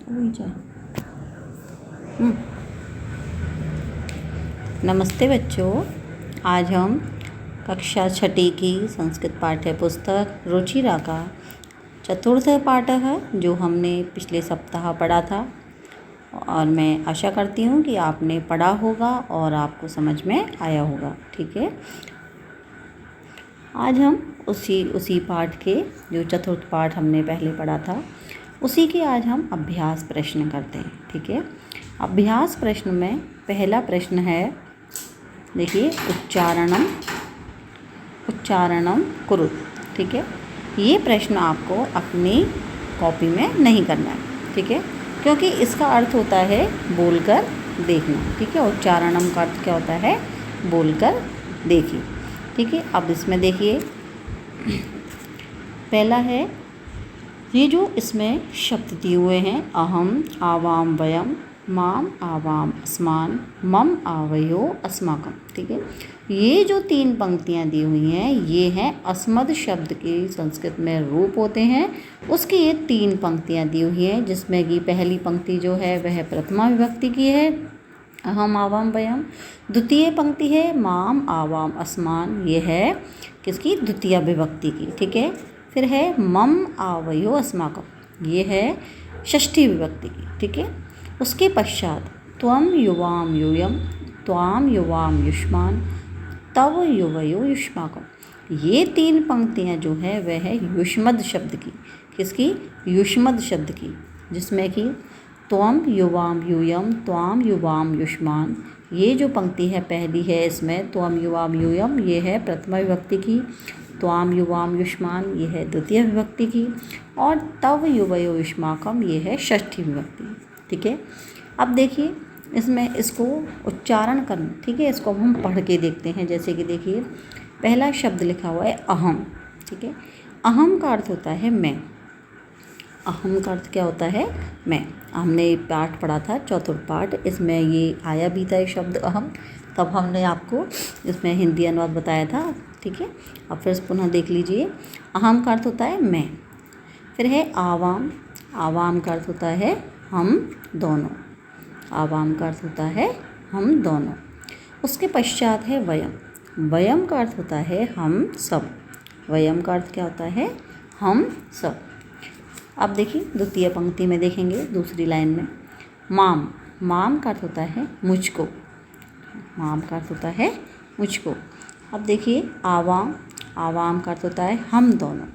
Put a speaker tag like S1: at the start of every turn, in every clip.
S1: वही जाए। नमस्ते बच्चों, आज हम कक्षा छठी की संस्कृत पाठ्य पुस्तक रुचिरा का चतुर्थ पाठ है जो हमने पिछले सप्ताह पढ़ा था, और मैं आशा करती हूँ कि आपने पढ़ा होगा और आपको समझ में आया होगा। ठीक है, आज हम उसी पाठ के जो चतुर्थ पाठ हमने पहले पढ़ा था उसी के आज हम अभ्यास प्रश्न करते हैं। ठीक है, अभ्यास प्रश्न में पहला प्रश्न है, देखिए, उच्चारणम कुरु। ठीक है, ये प्रश्न आपको अपनी कॉपी में नहीं करना है। ठीक है, क्योंकि इसका अर्थ होता है बोलकर देखना। ठीक है, उच्चारणम का अर्थ क्या होता है? बोलकर देखिए। ठीक है, अब इसमें देखिए, पहला है, ये जो इसमें शब्द दिए हुए हैं, अहम, आवाम, वयम, माम, आवाम, अस्मान, मम, आवयो, अस्माकम। ठीक है, ये जो 3 पंक्तियाँ दी हुई हैं ये हैं अस्मद शब्द के संस्कृत में रूप होते हैं, उसकी ये 3 पंक्तियाँ दी हुई हैं, जिसमें कि पहली पंक्ति जो है वह प्रथमा विभक्ति की है, अहम, आवाम, वयम। द्वितीय पंक्ति है माम, आवाम, अस्मान, ये है किसकी? द्वितीय विभक्ति की। ठीक है, फिर है मम, आवयो, अस्माकम, ये है षष्ठी विभक्ति की। ठीक है, उसके पश्चात त्वम, युवाम, यूयम, त्वाम, युवाम, युष्मान, तव, युवयो, युष्माकम, ये 3 पंक्तियाँ जो है वह है युष्मद शब्द की। किसकी? युष्मद शब्द की, जिसमें कि त्वम, युवाम, यूयम, त्वाम, युवाम, युष्मान, ये जो पंक्ति है पहली है, इसमें त्वम, युवाम, यूयम ये है प्रथमा विभक्ति की, त्वाम, युवाम, युष्मान ये है द्वितीय विभक्ति की, और तव, युवयो, युष्माकम ये है षष्ठी विभक्ति। ठीक है, अब देखिए इसमें इसको उच्चारण करना। ठीक है, इसको हम पढ़ के देखते हैं। जैसे कि देखिए, पहला शब्द लिखा हुआ है अहम। ठीक है, अहम का अर्थ होता है मैं। अहम का अर्थ क्या होता है? मैं। हमने पाठ पढ़ा था चतुर्थ पाठ, इसमें ये आया भी था ये शब्द अहम, तब हमने आपको इसमें हिंदी अनुवाद बताया था। ठीक है, अब फिर पुनः देख लीजिए, अहम का अर्थ होता है मैं। फिर है आवाम, आवाम का अर्थ होता है हम दोनों, आवाम का अर्थ होता है हम दोनों। उसके पश्चात है वयम, वयम का अर्थ होता है हम सब, वयम का अर्थ क्या होता है? हम सब। अब देखिए द्वितीय पंक्ति में देखेंगे, दूसरी लाइन में माम, माम का अर्थ होता है मुझको, माम का अर्थ होता है मुझको। अब देखिए आवाम, आवाम का अर्थ होता है हम दोनों,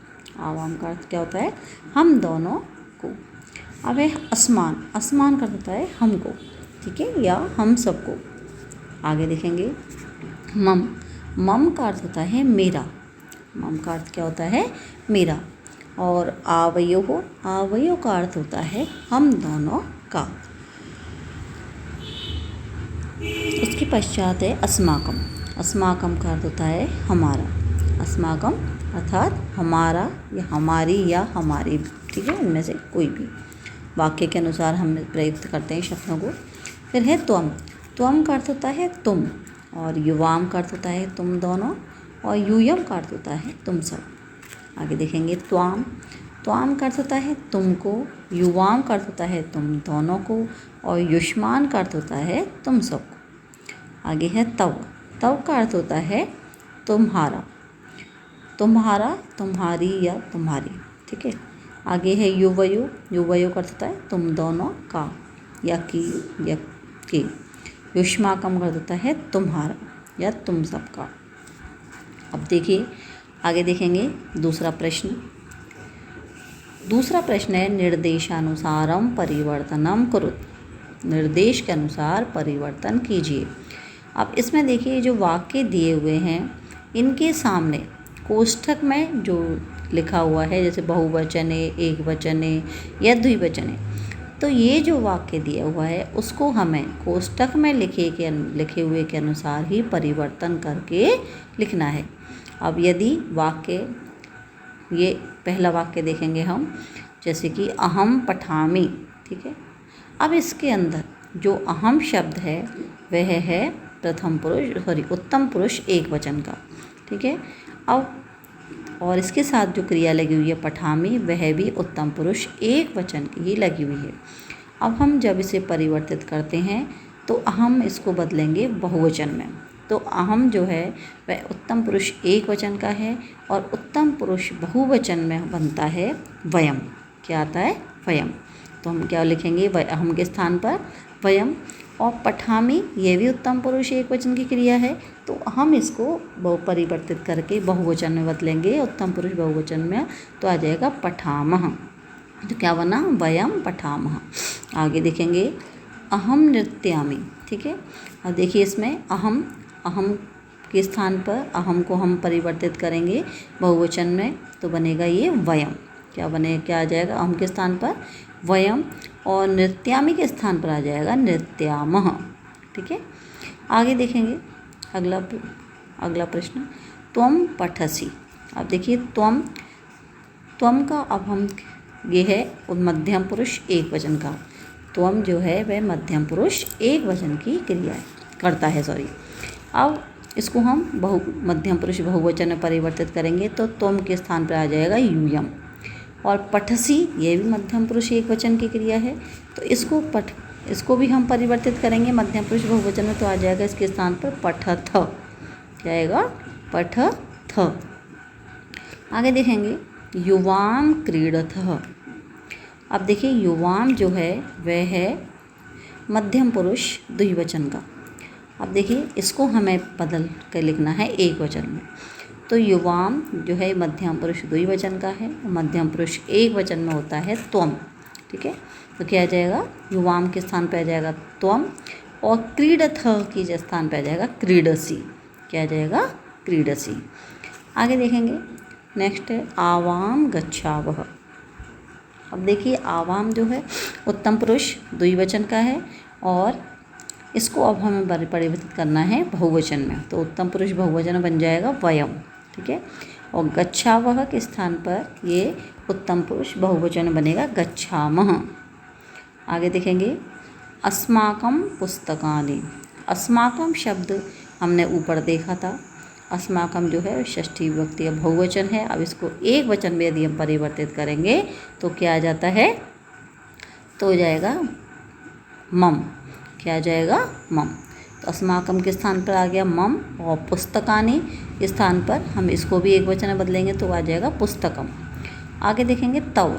S1: आवाम का अर्थ क्या होता है? हम दोनों को। अब है अस्मान, अस्मान का अर्थ होता है हमको। ठीक है, या हम सबको। आगे देखेंगे मम, मम का अर्थ होता है मेरा, मम का अर्थ क्या होता है? मेरा। और आवयो, आवयो का अर्थ होता है हम दोनों का। उसके पश्चात है अस्माकम, अस्माकम का अर्थ होता है हमारा, अस्माकम अर्थात हमारा या हमारी या हमारे। ठीक है, इनमें से कोई भी वाक्य के अनुसार हम प्रयुक्त करते हैं शब्दों को। फिर है त्वम, त्वम का अर्थ होता है तुम, और युवाम का अर्थ होता है तुम दोनों, और यूयम का अर्थ होता है तुम सब। आगे देखेंगे त्वाम, त्वाम का अर्थ होता है तुमको, युवाम का अर्थ होता है तुम दोनों को, और युष्मान का अर्थ होता है तुम सबको। आगे है तव, तव का अर्थ होता है तुम्हारा, तुम्हारा, तुम्हारी या तुम्हारी। ठीक है, आगे है युवयो, युवयो का अर्थ होता है तुम दोनों का या की या के। युष्माकम का अर्थ होता है तुम्हारा या तुम सबका। अब देखिए आगे देखेंगे दूसरा प्रश्न। दूसरा प्रश्न है निर्देशानुसारम परिवर्तनम कुरुत, निर्देश के अनुसार परिवर्तन कीजिए। अब इसमें देखिए जो वाक्य दिए हुए हैं इनके सामने कोष्ठक में जो लिखा हुआ है, जैसे बहुवचने, एक वचने या द्विवचने, तो ये जो वाक्य दिया हुआ है उसको हमें कोष्ठक में लिखे हुए के अनुसार ही परिवर्तन करके लिखना है। अब यदि वाक्य, ये पहला वाक्य देखेंगे हम, जैसे कि अहम पठामि। ठीक है, अब इसके अंदर जो अहम शब्द है वह है प्रथम पुरुष उत्तम पुरुष एक वचन का। ठीक है, अब और इसके साथ जो क्रिया लगी हुई है पठामी, वह भी उत्तम पुरुष एक वचन की ही लगी हुई है। अब हम जब इसे परिवर्तित करते हैं तो हम इसको बदलेंगे बहुवचन में। तो अहम जो है वह उत्तम पुरुष एक वचन का है और उत्तम पुरुष बहुवचन में बनता है वयम। क्या आता है? वयम। तो हम क्या लिखेंगे अहम के स्थान पर? वयम। और पठामी ये भी उत्तम पुरुष एक वचन की क्रिया है, तो हम इसको परिवर्तित करके बहुवचन में बदलेंगे, उत्तम पुरुष बहुवचन में, तो आ जाएगा पठामः। तो क्या बना? वयम पठामः। आगे देखेंगे अहम नृत्यामि। ठीक है, अब देखिए इसमें अहम के स्थान पर अहम को हम परिवर्तित करेंगे बहुवचन में, तो बनेगा ये वयम। क्या आ जाएगा? अहम के स्थान पर वयम और नृत्यामि के स्थान पर आ जाएगा नृत्यामः। ठीक है, आगे देखेंगे अगला प्रश्न, त्वम पठसि। अब देखिए त्वम का अब हम ये है मध्यम पुरुष एक वचन का। त्वम जो है वह मध्यम पुरुष एक वचन की क्रिया करता है। अब इसको हम मध्यम पुरुष बहुवचन में परिवर्तित करेंगे, तो त्वम के स्थान पर आ जाएगा यूयम। और पठसी ये भी मध्यम पुरुष एक वचन की क्रिया है, तो इसको भी हम परिवर्तित करेंगे मध्यम पुरुष बहुवचन में, तो आ जाएगा इसके स्थान पर पठथ। क्या आएगा? पठथ। आगे देखेंगे युवाम क्रीडथः। अब देखिए युवाम जो है वह है मध्यम पुरुष द्विवचन का। अब देखिए इसको हमें बदल कर लिखना है एक वचन में। तो युवाम जो है मध्यम पुरुष द्विवचन का है, मध्यम पुरुष एक वचन में होता है त्वम। ठीक है, तो क्या आ जाएगा? युवाम के स्थान पर आ जाएगा त्वम और क्रीडथ की स्थान पर आ जाएगा क्रीडसी। क्या आ जाएगा? क्रीडसी। आगे देखेंगे नेक्स्ट है आवाम गच्छावः। अब देखिए आवाम जो है उत्तम पुरुष द्विवचन का है और इसको अब हमें परिवर्तित करना है बहुवचन में, तो उत्तम पुरुष बहुवचन बन जाएगा वयम। ठीक है, और गच्छावः के स्थान पर ये उत्तम पुरुष बहुवचन बनेगा गच्छामः। आगे देखेंगे अस्माकं पुस्तकानि। अस्माकं शब्द हमने ऊपर देखा था, अस्माकं जो है षष्ठी विभक्ति का बहुवचन है। अब इसको एक वचन में यदि हम परिवर्तित करेंगे तो क्या आ जाता है? तो हो जाएगा मम। क्या आ जाएगा? मम। तो अस्माकं के स्थान पर आ गया मम और पुस्तकानि के स्थान पर हम इसको भी एक वचन में बदलेंगे तो आ जाएगा पुस्तकम। आगे देखेंगे तव।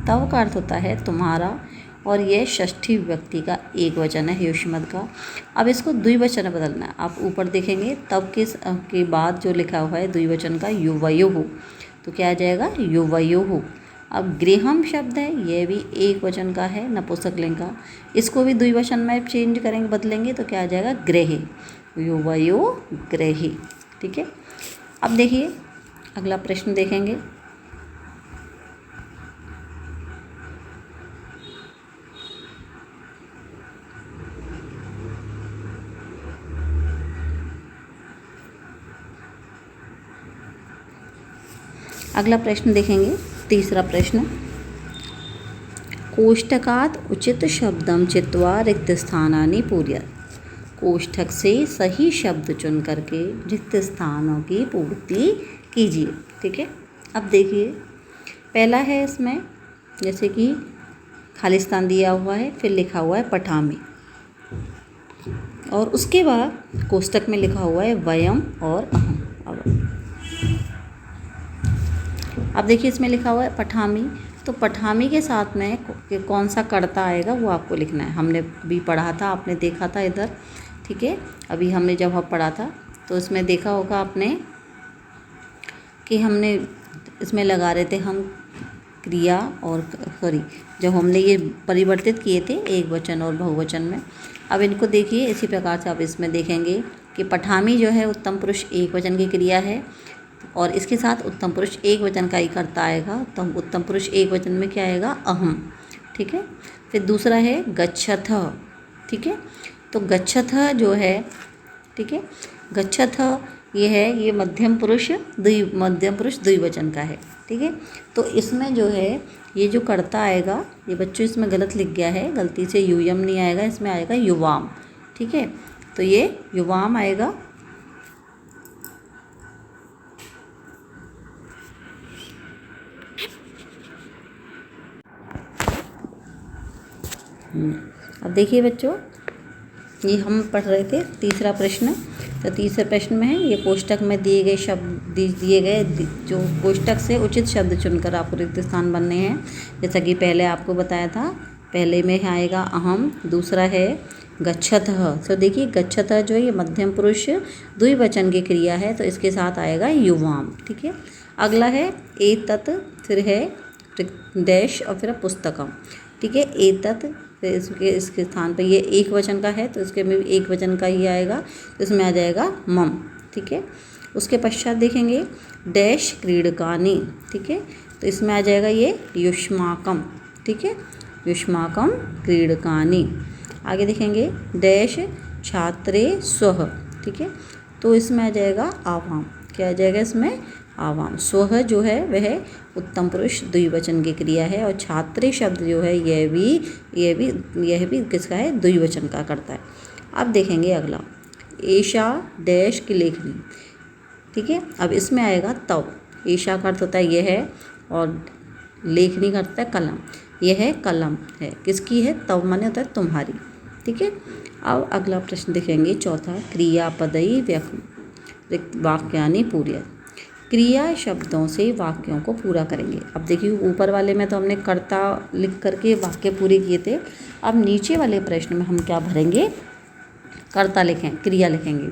S1: तव का अर्थ होता है तुम्हारा और ये षष्ठी विभक्ति का एक वचन है युष्मद का। अब इसको द्विवचन में बदलना है। आप ऊपर देखेंगे तब के बाद जो लिखा हुआ है द्विवचन का युवयोः, तो क्या आ जाएगा? युवयोः। अब गृहम शब्द है ये भी एक वचन का है नपुंसकलिंग का, इसको भी द्विवचन में चेंज करेंगे बदलेंगे तो क्या आ जाएगा? गृहे। युवयो गृहे। ठीक है, अब देखिए अगला प्रश्न देखेंगे। अगला प्रश्न देखेंगे, तीसरा प्रश्न, कोष्ठकात् उचित शब्दम चित्वा रिक्त स्थानानि पूर्यत। कोष्ठक से सही शब्द चुन करके रिक्त स्थानों की पूर्ति कीजिए। ठीक है, अब देखिए पहला है इसमें जैसे कि खाली स्थान दिया हुआ है, फिर लिखा हुआ है पठामी और उसके बाद कोष्ठक में लिखा हुआ है वयम और अहम। अब देखिए इसमें लिखा हुआ है पठामी, तो पठामी के साथ में कौन सा कर्ता आएगा वो आपको लिखना है। हमने भी पढ़ा था, आपने देखा था इधर। ठीक है, अभी हमने जब पढ़ा था तो इसमें देखा होगा आपने कि हमने इसमें लगा रहे थे हम क्रिया और जब हमने ये परिवर्तित किए थे एक वचन और बहुवचन में। अब इनको देखिए इसी प्रकार से आप इसमें देखेंगे कि पठामी जो है उत्तम पुरुष एक वचन की क्रिया है और इसके साथ उत्तम पुरुष एक वचन का ही कर्ता आएगा, तो उत्तम पुरुष एक वचन में क्या आएगा? अहम। ठीक है, फिर दूसरा है गच्छथ। ठीक है, तो गच्छथ जो है, ठीक है, गच्छथ ये है ये मध्यम पुरुष द्विवचन का है। ठीक है, तो इसमें जो है ये जो कर्ता आएगा, ये बच्चों इसमें गलत लिख गया है, गलती से यूयम नहीं आएगा, इसमें आएगा युवाम। ठीक है, तो ये युवाम आएगा। अब देखिए बच्चों, ये हम पढ़ रहे थे तीसरा प्रश्न। तो तीसरे प्रश्न में है, ये कोष्टक में दिए गए शब्द दिए गए जो कोष्टक से उचित शब्द चुनकर आपको रिक्त स्थान बनने हैं। जैसा कि पहले आपको बताया था, पहले में आएगा अहम, दूसरा है गच्छतः। तो देखिए गच्छतः जो है ये मध्यम पुरुष द्विवचन की क्रिया है, तो इसके साथ आएगा युवाम। ठीक है, अगला है एतत्, फिर है डैश और फिर पुस्तकम। ठीक है, एतत्, फिर इसके स्थान पर ये एक वचन का है, तो इसके में भी एक वचन का ही आएगा, तो इसमें आ जाएगा मम। ठीक है, उसके पश्चात देखेंगे डैश क्रीडकानि। ठीक है, तो इसमें आ जाएगा ये युष्माकम। ठीक है, युष्माकम क्रीडकानि। आगे देखेंगे डैश छात्रे स्वः। ठीक है, तो इसमें आ जाएगा आवाम। क्या आ जाएगा इसमें? आवाम। स्वः जो है वह उत्तम पुरुष द्विवचन की क्रिया है, और छात्रे शब्द जो है यह भी किसका है? द्विवचन का करता है। अब देखेंगे अगला, ऐशा डैश की लेखनी। ठीक है, अब इसमें आएगा तव। ऐशा का अर्थ होता है यह है, और लेखनी का अर्थ होता है कलम। यह है कलम है, किसकी है? तव माने होता है तुम्हारी। ठीक है, अब अगला प्रश्न देखेंगे चौथा, क्रियापदई वाक्यानि पूर्य। क्रिया शब्दों से वाक्यों को पूरा करेंगे। अब देखिए ऊपर वाले में तो हमने कर्ता लिख करके वाक्य पूरे किए थे। अब नीचे वाले प्रश्न में हम क्या भरेंगे? कर्ता लिखें, क्रिया लिखेंगे।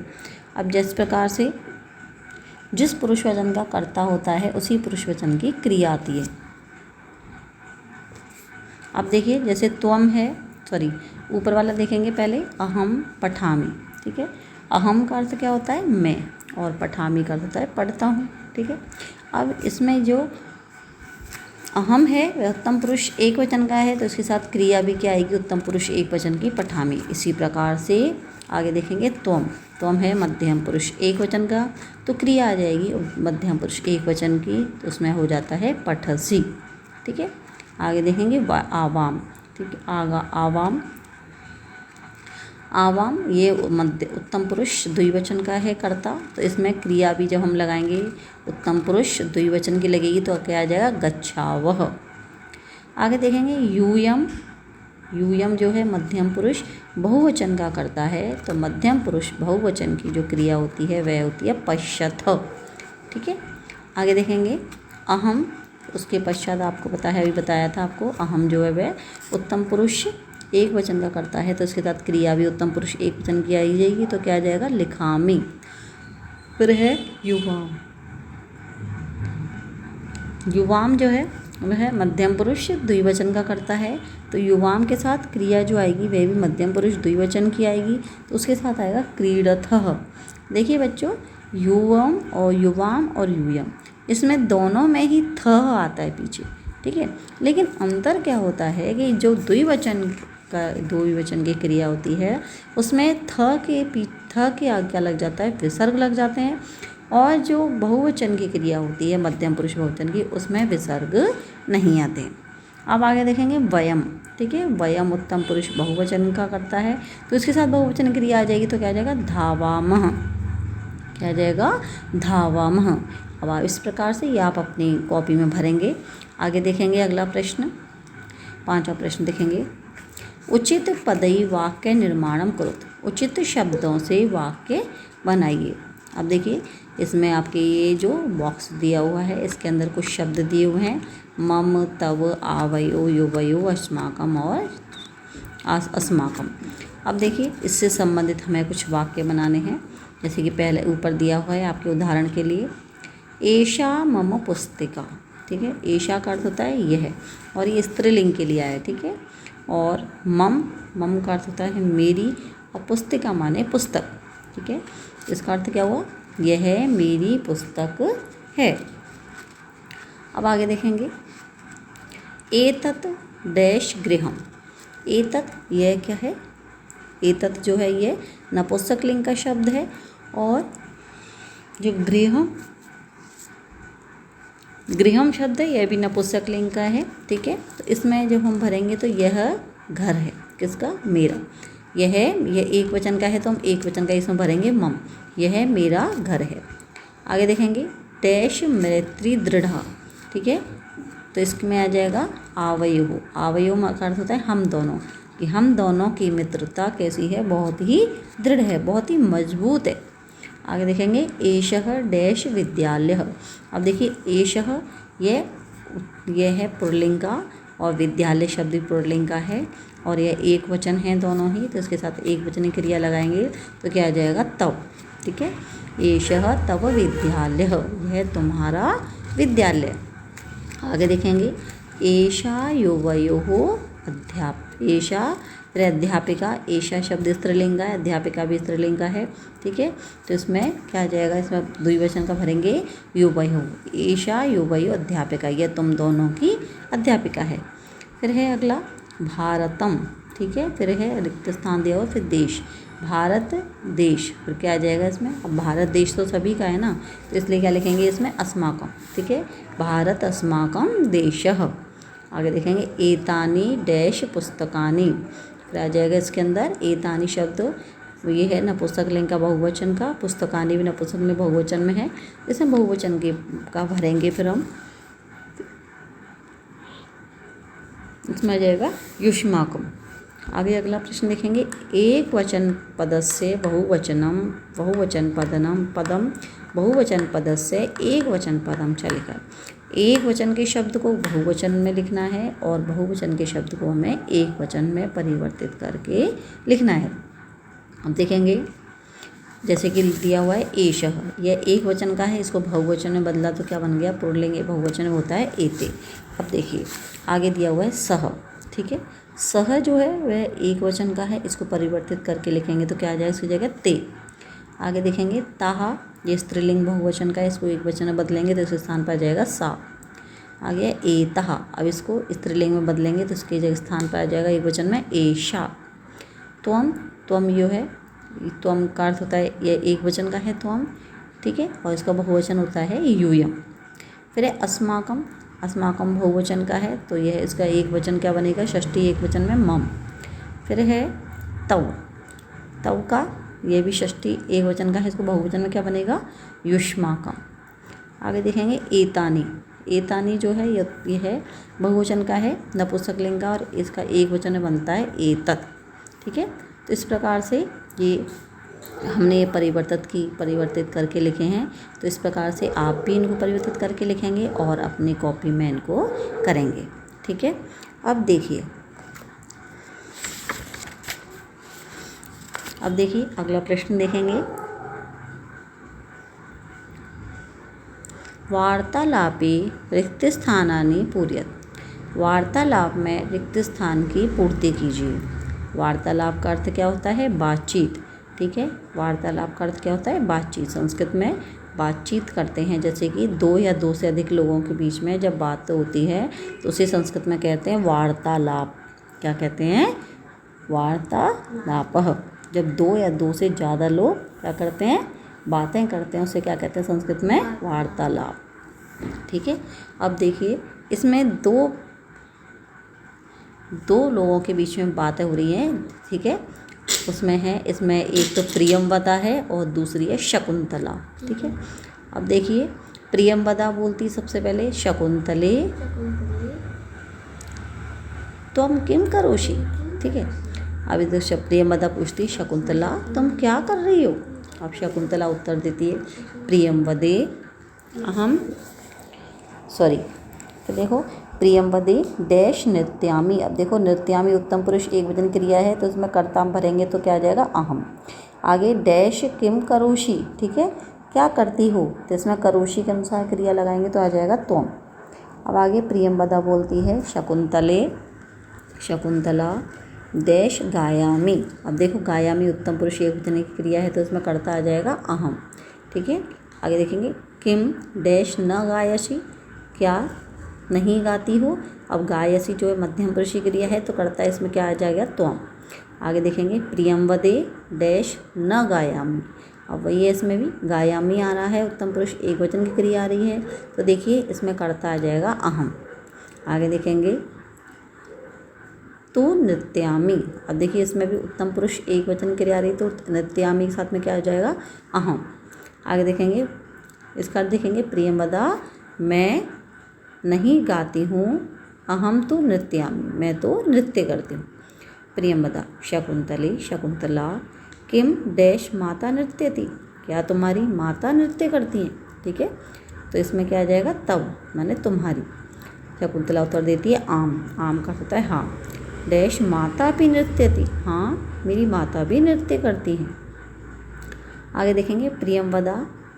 S1: अब जिस प्रकार से जिस पुरुषवचन का कर्ता होता है उसी पुरुषवचन की क्रिया आती है। अब देखिए जैसे त्वम है, ऊपर वाला देखेंगे पहले, अहम पठामी। ठीक है, अहम का अर्थ क्या होता है? मैं, और पठामी का अर्थ होता है पढ़ता हूँ। ठीक है, अब इसमें जो अहम है वह उत्तम पुरुष एक वचन का है, तो इसके साथ क्रिया भी क्या आएगी? उत्तम पुरुष एक वचन की, पठामी। इसी प्रकार से आगे देखेंगे त्वम है मध्यम पुरुष एक वचन का, तो क्रिया आ जाएगी मध्यम पुरुष एक वचन की, तो उसमें हो जाता है पठसी। ठीक है, आगे देखेंगे आवाम। ठीक है, आवाम ये उत्तम पुरुष द्विवचन का है कर्ता, तो इसमें क्रिया भी जब हम लगाएंगे उत्तम पुरुष द्विवचन की लगेगी, तो क्या आ जाएगा? गच्छावह। आगे देखेंगे यूयम जो है मध्यम पुरुष बहुवचन का कर्ता है, तो मध्यम पुरुष बहुवचन की जो क्रिया होती है वह होती है पश्यथ। ठीक है, आगे देखेंगे अहम, उसके पश्चात आपको पता है, अभी बताया था आपको, अहम जो है वह उत्तम पुरुष एक वचन का करता है, तो इसके साथ क्रिया भी उत्तम पुरुष एक वचन की आई जाएगी, तो क्या आ जाएगा? लिखामी। फिर है युवाम जो है वह मध्यम पुरुष द्विवचन का करता है, तो युवाम के साथ क्रिया जो आएगी वह भी मध्यम पुरुष द्विवचन की आएगी, तो उसके साथ आएगा क्रीडथः। देखिए बच्चों, युवम और युवाम और यूयम, इसमें दोनों में ही थ आता है पीछे। ठीक है, लेकिन अंतर क्या होता है कि जो द्विवचन की क्रिया होती है उसमें थ के आगे क्या लग जाता है? विसर्ग लग जाते हैं, और जो बहुवचन की क्रिया होती है मध्यम पुरुष बहुवचन की, उसमें विसर्ग नहीं आते। अब आगे देखेंगे वयम। ठीक है, वयम उत्तम पुरुष बहुवचन का करता है, तो इसके साथ बहुवचन क्रिया आ जाएगी, तो क्या आ जाएगा? धावामः। क्या आ जाएगा? धावामः। अब आप इस प्रकार से ये आप अपनी कॉपी में भरेंगे। आगे देखेंगे अगला प्रश्न, पांचवा प्रश्न देखेंगे, उचित पदई वाक्य निर्माणम करोत। उचित शब्दों से वाक्य बनाइए। अब देखिए इसमें आपके ये जो बॉक्स दिया हुआ है इसके अंदर कुछ शब्द दिए हुए हैं, मम, तव, आवयो, युवयो, अस्माकम और अस्माकम। अब देखिए इससे संबंधित हमें कुछ वाक्य बनाने हैं, जैसे कि पहले ऊपर दिया हुआ है आपके उदाहरण के लिए, एषा मम पुस्तिका। ठीक है, एषा का अर्थ होता है यह, और ये स्त्रीलिंग के लिए आया। ठीक है, और मम का अर्थ होता है मेरी, और पुस्तिका माने पुस्तक। ठीक है, इसका अर्थ क्या हुआ? यह मेरी पुस्तक है। अब आगे देखेंगे, एतत् डैश गृहम। एतत् यह क्या है? एतत् जो है ये नपुंसकलिंग का शब्द है, और जो गृहम शब्द है यह भी नपुंसकलिंग का है। ठीक है, तो इसमें जब हम भरेंगे तो यह घर है, किसका? मेरा। यह एक वचन का है, तो हम एक वचन का इसमें भरेंगे मम। यह मेरा घर है। आगे देखेंगे, डैश मैत्री दृढ़। ठीक है, तो इसमें आ जाएगा आवयोः। आवयोः का अर्थ होता है हम दोनों, कि हम दोनों की मित्रता कैसी है, बहुत ही दृढ़ है, बहुत ही मजबूत है। आगे देखेंगे एषः डैश विद्यालयः। अब देखिए एषः ये है पुल्लिंग का और विद्यालय शब्द भी पुल्लिंग का है और यह एक वचन है दोनों ही, तो इसके साथ एक वचन क्रिया लगाएंगे तो क्या आ जाएगा तव। ठीक है, एषः तव विद्यालयः, यह तुम्हारा विद्यालय। आगे देखेंगे एषा युवयोः एषा फिर अध्यापिका, एषा शब्द स्त्रीलिंग है, अध्यापिका भी स्त्रीलिंग है। ठीक है, तो इसमें क्या आ जाएगा, इसमें द्विवचन का भरेंगे युवयोः। एषा युवयोः अध्यापिका, यह तुम दोनों की अध्यापिका है। फिर है अगला भारतम। ठीक है, फिर है रिक्त स्थान दिया हुआ, फिर देश, भारत देश, फिर क्या आ जाएगा इसमें, अब भारत देश तो सभी का है ना, तो इसलिए क्या लिखेंगे इसमें अस्माकम। ठीक है, भारत अस्माकम देशः। आगे देखेंगे एतानि डैश पुस्तकानि, फिर आ जाएगा इसके अंदर एतानि शब्द, ये है नपुंसकलिंग का बहुवचन का, पुस्तकानि भी नपुंसकलिंग बहुवचन में है, इसमें बहुवचन के का भरेंगे फिर हम, इसमें आ जाएगा युष्माकम। आगे अगला प्रश्न देखेंगे एक वचन पदस्य बहुवचनम बहुवचन पदम बहुवचन पदस्य एक वचन पदम चलेगा। एक वचन के शब्द को बहुवचन में लिखना है और बहुवचन के शब्द को हमें एक वचन में परिवर्तित करके लिखना है। अब देखेंगे जैसे कि दिया हुआ है एषः, यह एक वचन का है, इसको बहुवचन में बदला तो क्या बन गया, पुल्लिंग बहुवचन में होता है एते। अब देखिए आगे दिया हुआ है सह। ठीक है, सह जो है वह एक वचन का है, इसको परिवर्तित करके लिखेंगे तो क्या आ जाएगा, इसकी जगह ते। आगे देखेंगे ताहा, ये स्त्रीलिंग बहुवचन का है, इसको एक वचन में बदलेंगे तो इसके स्थान पर आ जाएगा सा। आगे एतः, अब इसको स्त्रीलिंग में बदलेंगे तो इसके जगह स्थान पर आ जाएगा एक वचन में एषा। त्वम, त्वम यो है, त्वम का अर्थ होता है यह एक वचन का है त्वम। ठीक है, और इसका बहुवचन होता है यूयम। फिर है अस्माकम, अस्माकम बहुवचन का है तो यह इसका एक वचन क्या बनेगा, षष्ठी एक वचन में मम। फिर है तव, तव का ये भी षष्ठी एक वचन का है, इसको बहुवचन में क्या बनेगा, युष्माकम। आगे देखेंगे एतानी, एतानी जो है ये है बहुवचन का है, नपुंसकलिंग का, और इसका एक वचन में बनता है एतत्। ठीक है, तो इस प्रकार से ये हमने परिवर्तित करके लिखे हैं। तो इस प्रकार से आप भी इनको परिवर्तित करके लिखेंगे और अपनी कॉपी में इनको करेंगे। ठीक है, अब देखिए अगला प्रश्न देखेंगे। वार्तालापे रिक्त स्थानानि पूरयत, वार्तालाप में रिक्त स्थान की पूर्ति कीजिए। वार्तालाप का अर्थ क्या होता है, बातचीत। ठीक है, वार्तालाप का अर्थ क्या होता है, बातचीत। संस्कृत में बातचीत करते हैं, जैसे कि दो या दो से अधिक लोगों के बीच में जब बात होती है तो उसे संस्कृत में कहते हैं वार्तालाप। क्या कहते हैं, वार्तालापः। जब दो या दो से ज़्यादा लोग क्या करते हैं, बातें करते हैं, उसे क्या कहते हैं संस्कृत में, वार्तालाप। ठीक है, अब देखिए इसमें दो लोगों के बीच में बातें हो रही हैं। ठीक है, उसमें है, इसमें एक तो प्रियंवदा है और दूसरी है शकुंतला। ठीक है, अब देखिए प्रियंवदा बोलती सबसे पहले शकुंतले तुम किम करोषि। ठीक है, अब इधर प्रियंवदा पूछती शकुंतला तुम क्या कर रही हो। अब शकुंतला उत्तर देती है प्रियंवदे तो देखो प्रियंवदे डैश नृत्यामि। अब देखो नृत्यामि उत्तम पुरुष एक वचन क्रिया है तो इसमें कर्ता भरेंगे तो क्या आ जाएगा, अहम। आगे डैश किम करोषि। ठीक है, क्या करती हो, तो इसमें करोषि के अनुसार क्रिया लगाएंगे तो आ जाएगा त्वम। अब आगे प्रियंवदा बोलती है शकुंतला डैश गायामि। अब देखो गायामि उत्तम पुरुष एक वचन की क्रिया है तो इसमें कर्ता आ जाएगा अहम। ठीक है, आगे देखेंगे किम डैश न गायसी, क्या नहीं गाती हो। अब गायसी जो है मध्यम पुरुष की क्रिया है तो कर्ता इसमें क्या आ जाएगा, त्वम। आगे देखेंगे प्रियंवदे डैश न गायामि। अब वही है, इसमें भी गायामि आ रहा है, उत्तम पुरुष एक वचन की क्रिया आ रही है तो देखिए इसमें कर्ता आ जाएगा अहम। आगे देखेंगे तो नृत्यामि। अब देखिए इसमें भी उत्तम पुरुष एक वचन क्रिया आ रही तो नृत्यामि के साथ में क्या आ जाएगा, अहम। आगे देखेंगे इसका अर्थ देखेंगे प्रियंवदा मैं नहीं गाती हूँ, अहम तो नृत्यामि, मैं तो नृत्य करती हूँ। प्रियंवदा शकुंतले शकुंतला किम डैश माता नृत्यति, क्या तुम्हारी माता नृत्य करती हैं। ठीक है, तो इसमें क्या आ जाएगा, तब माने तुम्हारी। शकुंतला उत्तर देती है आम, आम का होता है हाँ। डैश माता भी नृत्यति, हाँ मेरी माता भी नृत्य करती हैं। आगे देखेंगे प्रियंवदा,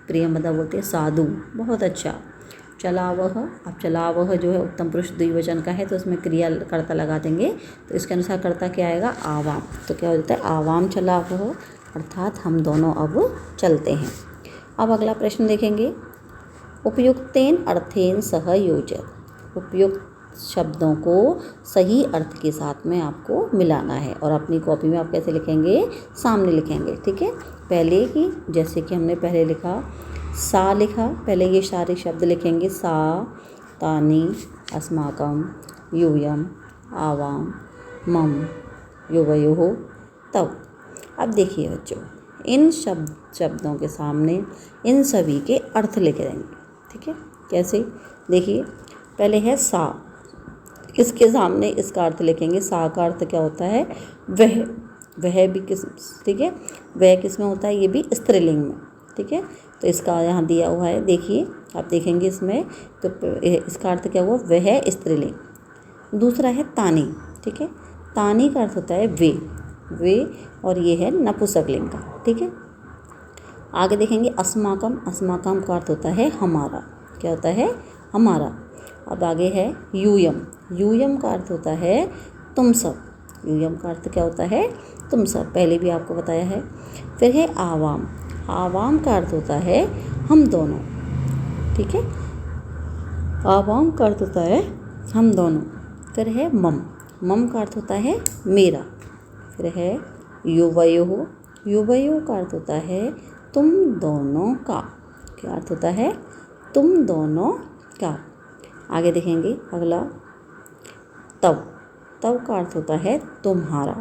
S1: प्रियंवदा बोलते हैं साधु, बहुत अच्छा। चलावह, अब चलावह जो है उत्तम पुरुष द्विवचन का है तो उसमें क्रिया कर्ता लगा देंगे, तो इसके अनुसार कर्ता क्या आएगा, आवाम। तो क्या हो जाता है, आवाम चलावह, अर्थात हम दोनों अब चलते हैं। अब अगला प्रश्न देखेंगे, उपयुक्तेन अर्थेन सह योजय, उपयुक्त शब्दों को सही अर्थ के साथ में आपको मिलाना है और अपनी कॉपी में आप कैसे लिखेंगे, सामने लिखेंगे। ठीक है, पहले की जैसे कि हमने पहले लिखा सा लिखा, पहले ये सारे शब्द लिखेंगे, सा तानी अस्माकं यूयम आवाम मम युवयोः तव। अब देखिए बच्चों, इन शब्दों के सामने इन सभी के अर्थ लिखे देंगे। ठीक है, कैसे, देखिए पहले है सा, इसके सामने इसका अर्थ लिखेंगे। सा का अर्थ क्या होता है, वह, वह भी किस, ठीक है, वह किस में होता है, ये भी स्त्रीलिंग में। ठीक है, तो इसका यहाँ दिया हुआ है, देखिए आप देखेंगे इसमें, तो इसका अर्थ क्या हुआ, वह स्त्रीलिंग। दूसरा है तानी, ठीक है, तानी का अर्थ होता है वे, और ये है नपुंसकलिंग का। ठीक है, आगे देखेंगे अस्माकम, अस्माकम का अर्थ होता है हमारा, क्या होता है, हमारा। अब आगे है यूयम, यूयम का अर्थ होता है तुम सब, यूयम का अर्थ क्या होता है, तुम सब, पहले भी आपको बताया है। फिर है आवाम, आवाम का अर्थ होता है हम दोनों। ठीक है, आवाम का अर्थ होता है हम दोनों। फिर है मम, मम का अर्थ होता है मेरा। फिर है युवयोः, युवयोः का अर्थ होता है तुम दोनों का, क्या अर्थ होता है, तुम दोनों का। आगे देखेंगे अगला तब, तब का अर्थ होता है तुम्हारा,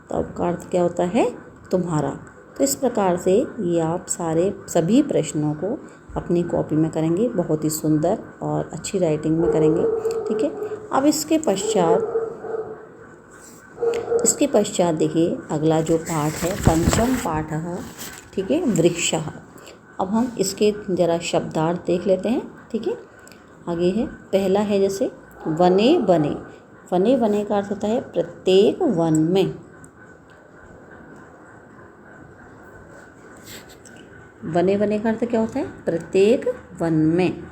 S1: तब का अर्थ क्या होता है, तुम्हारा। तो इस प्रकार से ये आप सभी प्रश्नों को अपनी कॉपी में करेंगे, बहुत ही सुंदर और अच्छी राइटिंग में करेंगे। ठीक है, अब इसके पश्चात देखिए अगला जो पाठ है, पंचम पाठ है, ठीक है, वृक्षः। अब हम इसके ज़रा शब्दार्थ देख लेते हैं। ठीक है, आगे है, पहला है जैसे वने वने, वने वने का अर्थ होता है प्रत्येक वन में। वने वने का अर्थ क्या होता है, प्रत्येक वन में।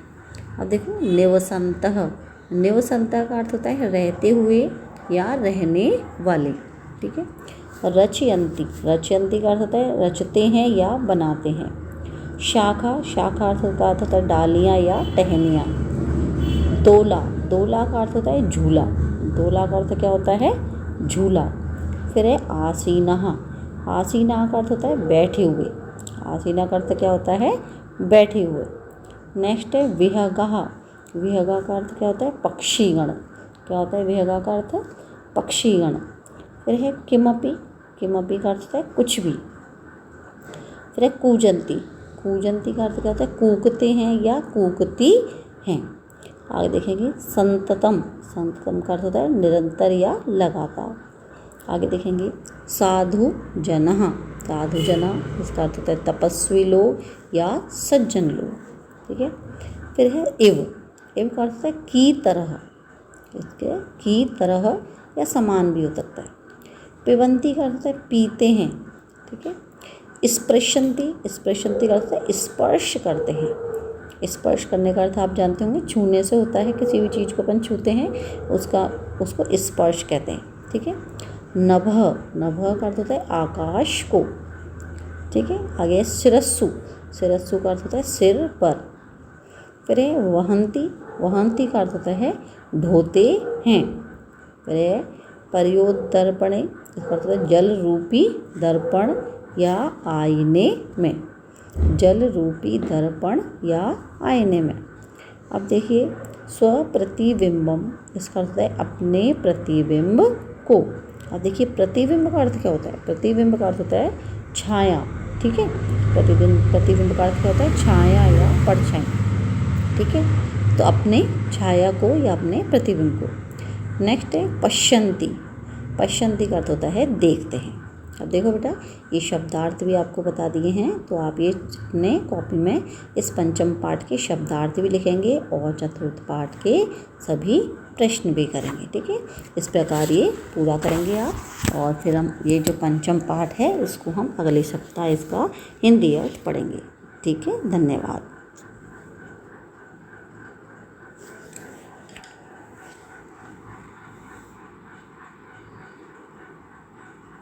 S1: अब देखो निवसन्तः, निवसन्तः का अर्थ होता है रहते हुए या रहने वाले। ठीक है, रचयन्ति, रचयन्ति का अर्थ होता है रचते हैं या बनाते हैं। शाखा, शाखा अर्थ होता है डालियाँ या टहनियाँ। दोला, दोला का अर्थ होता है झूला, दोला का अर्थ क्या होता है, झूला। फिर है आसीनः, आसीनः का अर्थ होता है बैठे हुए, आसीना का अर्थ क्या होता है, बैठे हुए। नेक्स्ट है विहगः, विहगा का अर्थ क्या होता है, पक्षीगण, क्या होता है विहगा का अर्थ, पक्षीगण। फिर है किमपि, किमपि का अर्थ होता है कुछ भी। फिर है कूजन्ति, कूजन्ति का अर्थ क्या होता है कूकते हैं या कूकती हैं। आगे देखेंगे संततम, संततम का अर्थ होता है निरंतर या लगातार। आगे देखेंगे साधु जनः, साधु जना इसका अर्थ होता है तपस्वी लोग या सज्जन लोग। ठीक है, फिर है एव, एव का अर्थ होता है की तरह, इसके की तरह या समान भी हो सकता है। पिबन्ति का अर्थ होता है पीते हैं। ठीक है, स्पृशन्ति, स्पृशन्ति का अर्थ होता है स्पर्श करते हैं। स्पर्श करने का अर्थ आप जानते होंगे, छूने से होता है, किसी भी चीज़ को अपन छूते हैं उसको स्पर्श कहते हैं। ठीक है, नभः, नभः का अर्थ होता है आकाश को। ठीक है, आगे शिरस्सु, शिरस्सु का अर्थ होता है सिर पर। फिर है वहन्ति, वहन्ति का अर्थ होता है ढोते हैं। फिर है पर्योदर्पणे, इसका अर्थ होता है जल रूपी दर्पण या आईने में, जल रूपी दर्पण या आईने में। अब देखिए स्वप्रतिबिंबम, इसका अर्थ है अपने प्रतिबिंब को। अब देखिए प्रतिबिंब का अर्थ क्या होता है, प्रतिबिंब का अर्थ होता है छाया। ठीक है, प्रतिबिंब का अर्थ क्या होता है, छाया या परछाई। ठीक है, तो अपने छाया को या अपने प्रतिबिंब को। नेक्स्ट है पश्यन्ति। पश्यन्ति का अर्थ होता है देखते हैं। अब देखो बेटा, ये शब्दार्थ भी आपको बता दिए हैं, तो आप ये अपने कॉपी में इस पंचम पाठ के शब्दार्थ भी लिखेंगे और चतुर्थ पाठ के सभी प्रश्न भी करेंगे। ठीक है, इस प्रकार ये पूरा करेंगे आप, और फिर हम ये जो पंचम पाठ है उसको हम अगले सप्ताह इसका हिंदी अर्थ पढ़ेंगे। ठीक है, धन्यवाद।